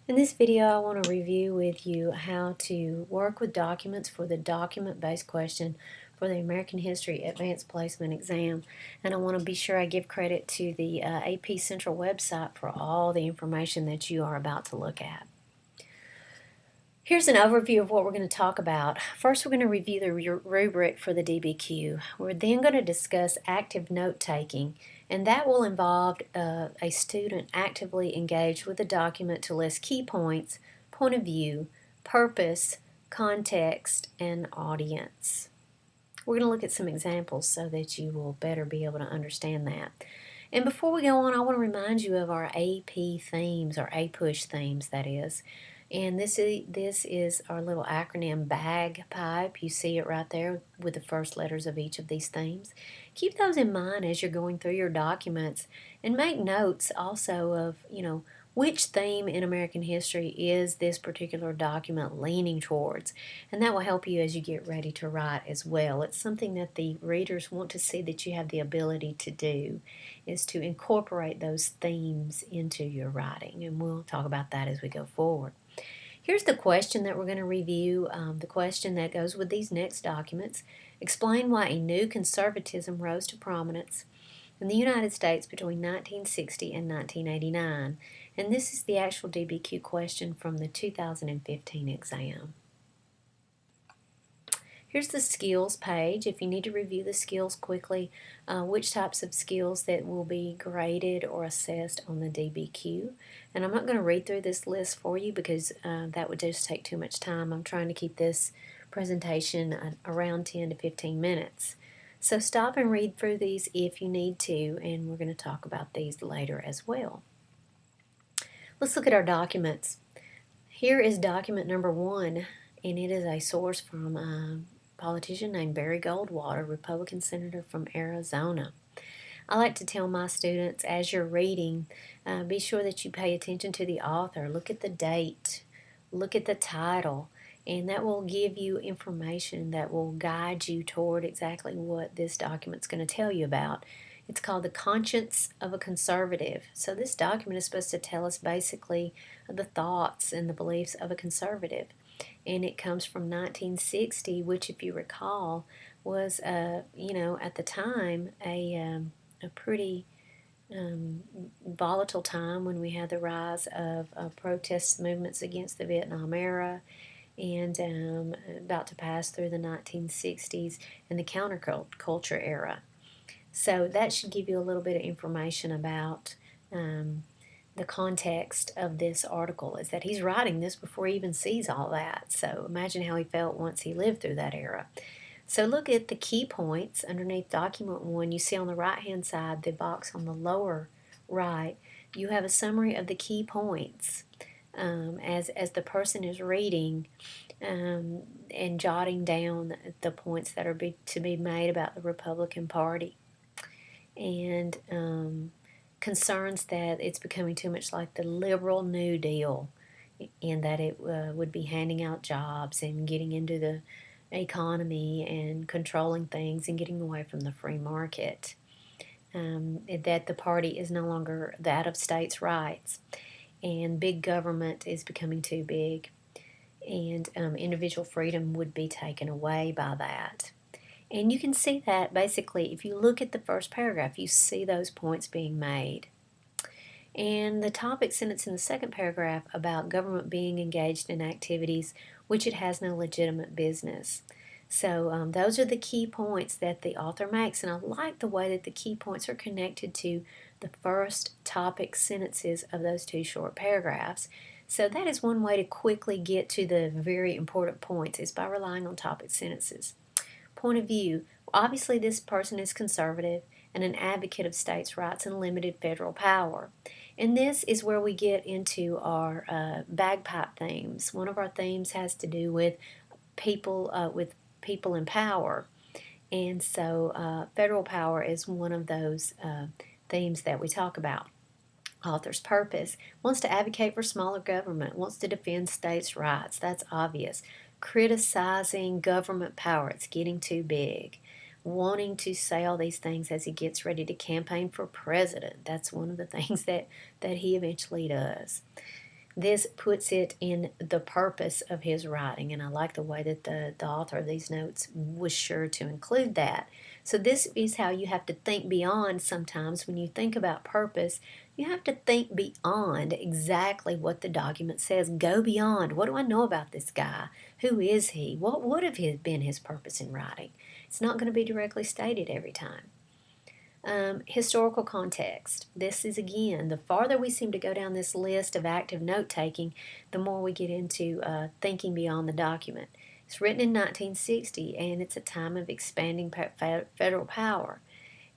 In this video, I want to review with you how to work with documents for the document-based question for the American History Advanced Placement Exam. And I want to be sure I give credit to the AP Central website for all the information that you are about to look at. Here's an overview of what we're going to talk about. First, we're going to review the rubric for the DBQ. We're then going to discuss active note-taking, and that will involve a student actively engaged with the document to list key points, point of view, purpose, context, and audience. We're going to look at some examples so that you will better be able to understand that. And before we go on, I want to remind you of our AP themes, or APUSH themes, that is. And this is our little acronym BAGPIPE. You see it right there with the first letters of each of these themes. Keep those in mind as you're going through your documents, and make notes also of, which theme in American history is this particular document leaning towards. And that will help you as you get ready to write as well. It's something that the readers want to see that you have the ability to do, is to incorporate those themes into your writing. And we'll talk about that as we go forward. Here's the question that we're going to review, the question that goes with these next documents. Explain why a new conservatism rose to prominence in the United States between 1960 and 1989. And this is the actual DBQ question from the 2015 exam. Here's the skills page. If you need to review the skills quickly, which types of skills that will be graded or assessed on the DBQ. And I'm not going to read through this list for you because that would just take too much time. I'm trying to keep this presentation around 10 to 15 minutes. So stop and read through these if you need to, and we're going to talk about these later as well. Let's look at our documents. Here is document number 1, and it is a source from a politician named Barry Goldwater, Republican senator from Arizona. I like to tell my students, as you're reading, be sure that you pay attention to the author. Look at the date, look at the title, and that will give you information that will guide you toward exactly what this document's going to tell you about. It's called The Conscience of a Conservative. So this document is supposed to tell us basically the thoughts and the beliefs of a conservative. And it comes from 1960, which, if you recall, was, at the time, a pretty volatile time when we had the rise of protest movements against the Vietnam era, and about to pass through the 1960s and the counterculture era. So that should give you a little bit of information about the context of this article, is that he's writing this before he even sees all that. So imagine how he felt once he lived through that era. So look at the key points underneath document 1. You see on the right hand side, the box on the lower right, you have a summary of the key points as the person is reading and jotting down the points that are to be made about the Republican Party, and concerns that it's becoming too much like the liberal New Deal, and that it would be handing out jobs and getting into the economy and controlling things and getting away from the free market, that the party is no longer that of states' rights, and big government is becoming too big, and individual freedom would be taken away by that. And you can see that basically if you look at the first paragraph, you see those points being made. And the topic sentence in the second paragraph about government being engaged in activities which it has no legitimate business. So those are the key points that the author makes, and I like the way that the key points are connected to the first topic sentences of those 2 short paragraphs. So that is one way to quickly get to the very important points, is by relying on topic sentences. Point of view. Obviously, this person is conservative and an advocate of states' rights and limited federal power. And this is where we get into our bagpipe themes. One of our themes has to do with people in power. And so federal power is one of those themes that we talk about. Author's purpose: wants to advocate for smaller government, wants to defend states' rights. That's obvious. Criticizing government power, it's getting too big. Wanting to say all these things as he gets ready to campaign for president. That's one of the things that he eventually does. This puts it in the purpose of his writing, and I like the way that the author of these notes was sure to include that. So this is how you have to think beyond sometimes when you think about purpose. You have to think beyond exactly what the document says. Go beyond. What do I know about this guy? Who is he? What would have been his purpose in writing? It's not going to be directly stated every time. Historical context. This is, again, the farther we seem to go down this list of active note taking, the more we get into thinking beyond the document. It's written in 1960, and it's a time of expanding federal power.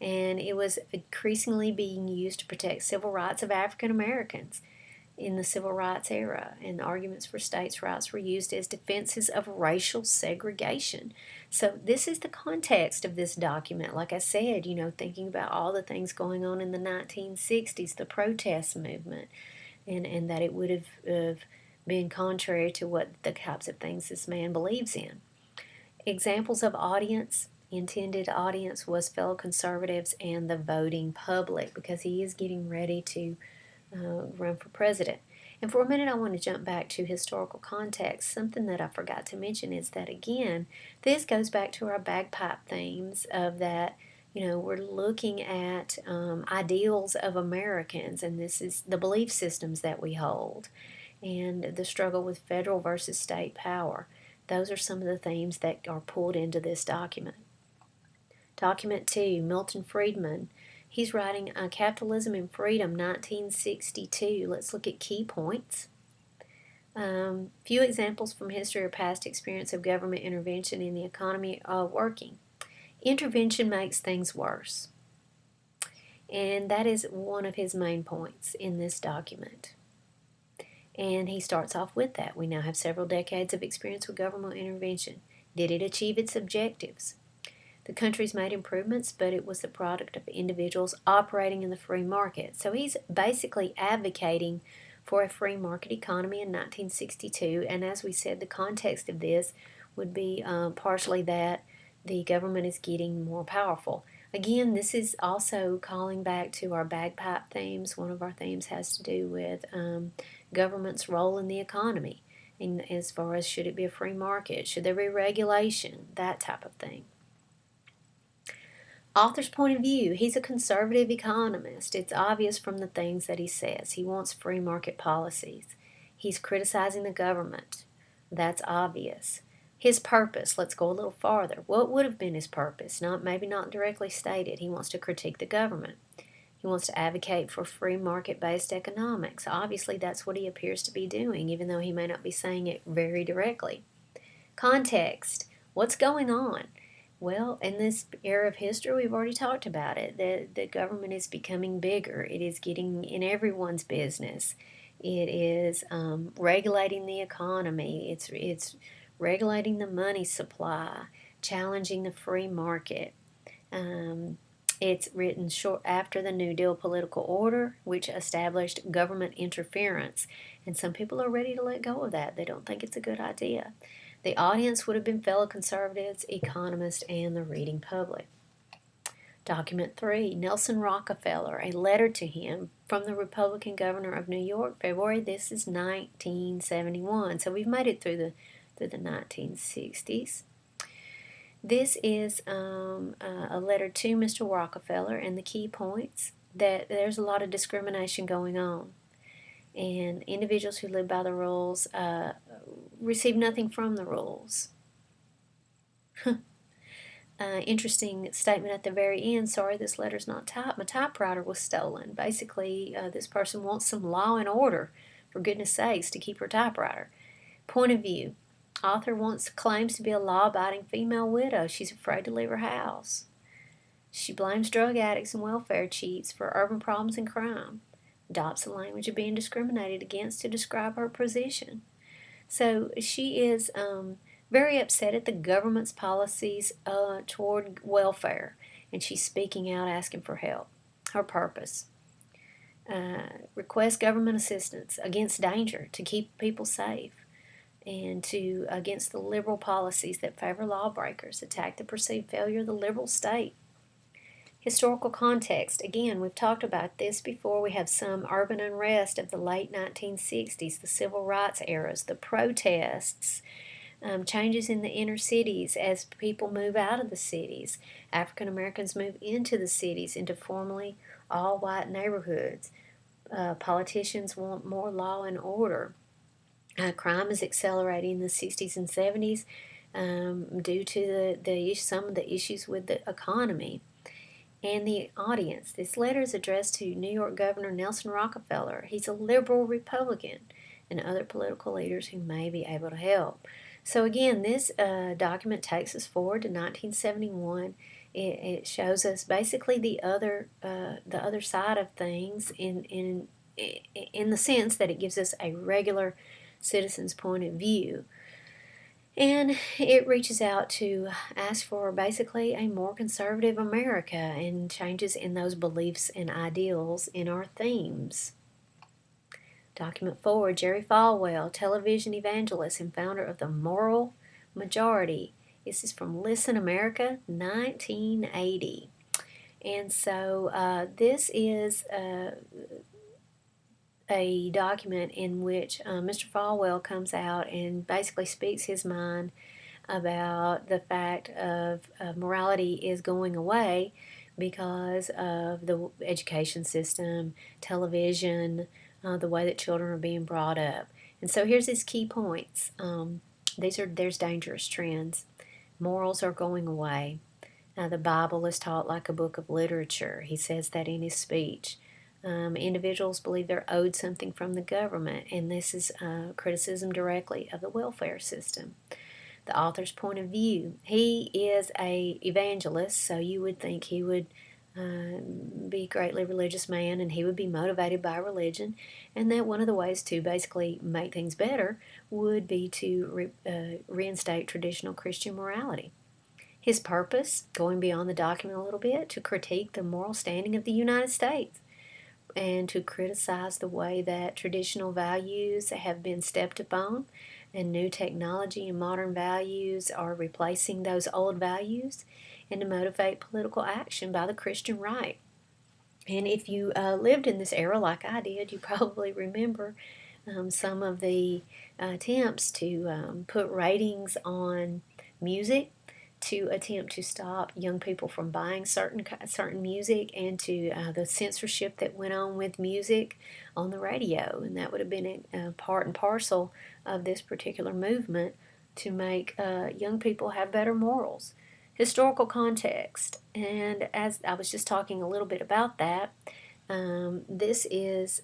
And it was increasingly being used to protect civil rights of African Americans in the civil rights era, and arguments for states' rights were used as defenses of racial segregation. So this is the context of this document. Like I said, thinking about all the things going on in the 1960s, the protest movement, and that it would have been contrary to what the types of things this man believes in. Examples of audience. Intended audience was fellow conservatives and the voting public, because he is getting ready to run for president. And for a minute, I want to jump back to historical context. Something that I forgot to mention is that, again, this goes back to our bagpipe themes of that, we're looking at ideals of Americans, and this is the belief systems that we hold, and the struggle with federal versus state power. Those are some of the themes that are pulled into this document. Document 2, Milton Friedman. He's writing Capitalism and Freedom, 1962. Let's look at key points. Few examples from history or past experience of government intervention in the economy working. Intervention makes things worse. And that is one of his main points in this document. And he starts off with that. We now have several decades of experience with government intervention. Did it achieve its objectives? The country's made improvements, but it was the product of individuals operating in the free market. So he's basically advocating for a free market economy in 1962. And as we said, the context of this would be partially that the government is getting more powerful. Again, this is also calling back to our bagpipe themes. One of our themes has to do with government's role in the economy, and as far as should it be a free market, should there be regulation, that type of thing. Author's point of view. He's a conservative economist. It's obvious from the things that he says. He wants free market policies. He's criticizing the government. That's obvious. His purpose. Let's go a little farther. What would have been his purpose? Maybe not directly stated. He wants to critique the government. He wants to advocate for free market-based economics. Obviously, that's what he appears to be doing, even though he may not be saying it very directly. Context. What's going on? Well, in this era of history, we've already talked about it. The government is becoming bigger. It is getting in everyone's business. It is regulating the economy. It's regulating the money supply, challenging the free market. It's written short after the New Deal political order, which established government interference. And some people are ready to let go of that. They don't think it's a good idea. The audience would have been fellow conservatives, economists, and the reading public. Document 3, Nelson Rockefeller, a letter to him from the Republican governor of New York, February. This is 1971, so we've made it through the 1960s. This is a letter to Mr. Rockefeller, and the key points that there's a lot of discrimination going on, and individuals who live by the rules receive nothing from the rules. Interesting statement at the very end. Sorry, this letter's not typed. My typewriter was stolen. Basically, this person wants some law and order, for goodness sakes, to keep her typewriter. Point of view. Author claims to be a law-abiding female widow. She's afraid to leave her house. She blames drug addicts and welfare cheats for urban problems and crime. Adopts the language of being discriminated against to describe her position. So she is very upset at the government's policies toward welfare, and she's speaking out, asking for help. Her purpose. Request government assistance against danger to keep people safe, and against the liberal policies that favor lawbreakers, attack the perceived failure of the liberal state. Historical context. Again, we've talked about this before. We have some urban unrest of the late 1960s, the civil rights eras, the protests, changes in the inner cities as people move out of the cities. African Americans move into the cities, into formerly all white neighborhoods. Politicians want more law and order. Crime is accelerating in the 60s and 70s due to some of the issues with the economy. And the audience. This letter is addressed to New York Governor Nelson Rockefeller. He's a liberal Republican, and other political leaders who may be able to help. So again, this document takes us forward to 1971. It shows us basically the other side of things in the sense that it gives us a regular citizen's point of view. And it reaches out to ask for basically a more conservative America and changes in those beliefs and ideals in our themes. Document 4, Jerry Falwell, television evangelist and founder of the Moral Majority. This is from Listen America, 1980. And so this is a document in which Mr. Falwell comes out and basically speaks his mind about the fact of morality is going away because of the education system, television, the way that children are being brought up. And so here's his key points. There's dangerous trends. Morals are going away. The Bible is taught like a book of literature. He says that in his speech. Individuals believe they're owed something from the government, and this is criticism directly of the welfare system. The author's point of view. He is a evangelist, so you would think he would be a greatly religious man, and he would be motivated by religion, and that one of the ways to basically make things better would be to reinstate traditional Christian morality. His purpose, going beyond the document a little bit, to critique the moral standing of the United States and to criticize the way that traditional values have been stepped upon and new technology and modern values are replacing those old values, and to motivate political action by the Christian right. And if you lived in this era like I did, you probably remember some of the attempts to put ratings on music, to attempt to stop young people from buying certain music, and to the censorship that went on with music on the radio. And that would have been a part and parcel of this particular movement to make young people have better morals. Historical context, and as I was just talking a little bit about that, this is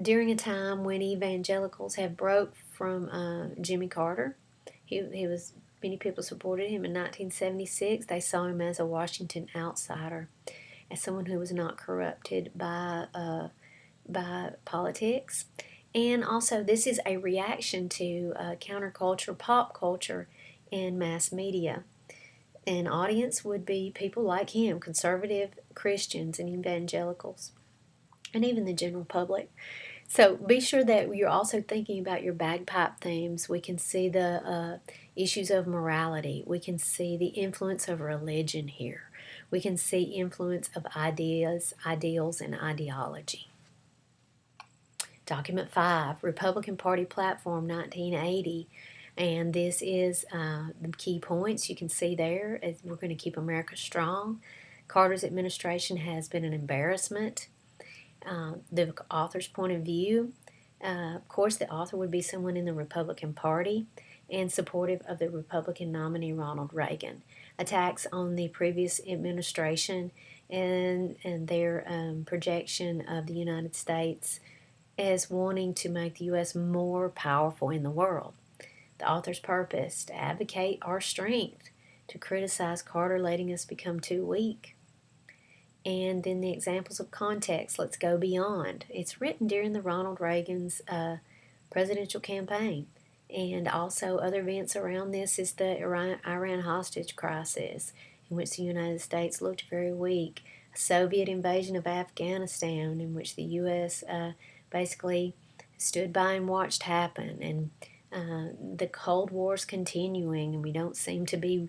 during a time when evangelicals have broke from Jimmy Carter. He was Many people supported him in 1976. They saw him as a Washington outsider, as someone who was not corrupted by politics. And also, this is a reaction to counterculture, pop culture, and mass media. An audience would be people like him, conservative Christians and evangelicals, and even the general public. So be sure that you're also thinking about your bagpipe themes. We can see the issues of morality. We can see the influence of religion here. We can see influence of ideas, ideals, and ideology. Document 5, Republican Party Platform 1980. And this is the key points you can see there. We're going to keep America strong. Carter's administration has been an embarrassment. The author's point of view. Of course, the author would be someone in the Republican Party and supportive of the Republican nominee Ronald Reagan. Attacks on the previous administration and their projection of the United States as wanting to make the U.S. more powerful in the world. The author's purpose, to advocate our strength, to criticize Carter letting us become too weak. And then the examples of context, let's go beyond. It's written during the Ronald Reagan's presidential campaign. And also other events around this is the Iran hostage crisis, in which the United States looked very weak. A Soviet invasion of Afghanistan, in which the U.S. Basically stood by and watched happen. And the Cold War's continuing, and we don't seem to be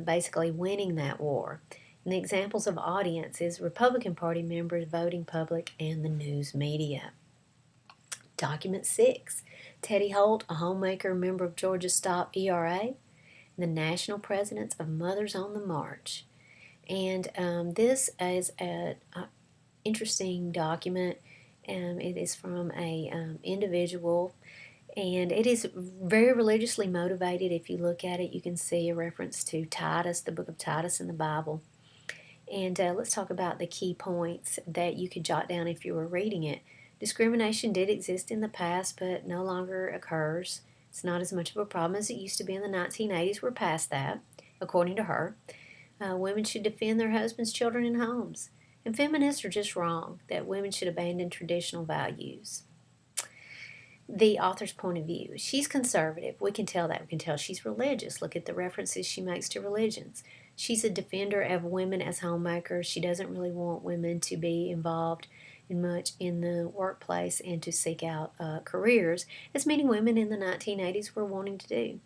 basically winning that war. And the examples of audience is Republican Party members, voting public, and the news media. Document 6, Teddy Holt, a homemaker, member of Georgia Stop ERA, and the national presidents of Mothers on the March. And this is an interesting document. It is from a individual, and it is very religiously motivated. If you look at it, you can see a reference to Titus, the book of Titus in the Bible. And let's talk about the key points that you could jot down if you were reading it. Discrimination did exist in the past, but no longer occurs. It's not as much of a problem as it used to be in the 1980s. We're past that, according to her. Women should defend their husbands, children, and homes. And feminists are just wrong that women should abandon traditional values. The author's point of view. She's conservative. We can tell that. We can tell she's religious. Look at the references she makes to religions. She's a defender of women as homemakers. She doesn't really want women to be involved in much in the workplace and to seek out careers, as many women in the 1980s were wanting to do.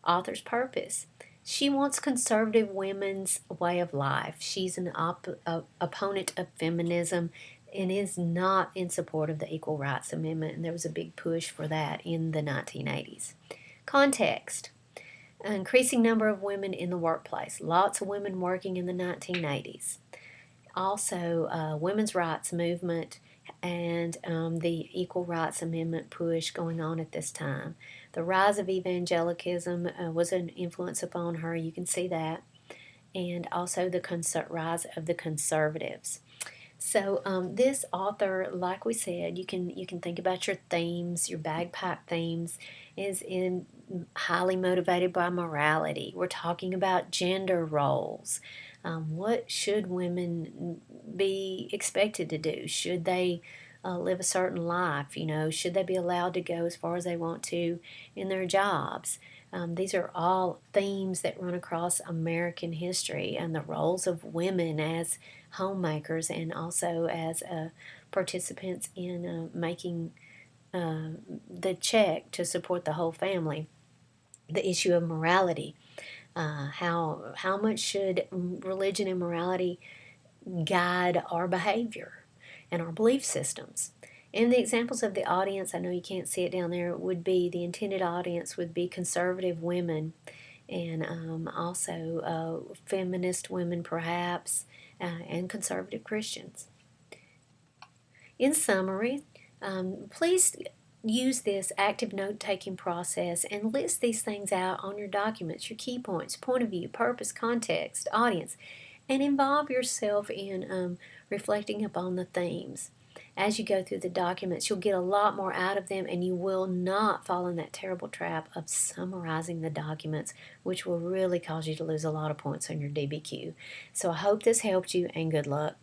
Author's purpose. She wants conservative women's way of life. She's an opponent of feminism and is not in support of the Equal Rights Amendment, and there was a big push for that in the 1980s. Context. An increasing number of women in the workplace. Lots of women working in the 1980s. Also, women's rights movement and the Equal Rights Amendment push going on at this time. The rise of evangelicalism was an influence upon her. You can see that. And also the rise of the conservatives. So this author, like we said, you can think about your themes, your bagpipe themes, is highly motivated by morality. We're talking about gender roles. What should women be expected to do? Should they live a certain life? Should they be allowed to go as far as they want to in their jobs? These are all themes that run across American history, and the roles of women as homemakers and also as participants in making the check to support the whole family. The issue of morality. How much should religion and morality guide our behavior and our belief systems? And the examples of the audience, I know you can't see it down there, would be the intended audience would be conservative women and also feminist women perhaps, and conservative Christians. In summary, please use this active note-taking process and list these things out on your documents, your key points, point of view, purpose, context, audience, and involve yourself in reflecting upon the themes. As you go through the documents, you'll get a lot more out of them, and you will not fall in that terrible trap of summarizing the documents, which will really cause you to lose a lot of points on your DBQ. So I hope this helped you, and good luck.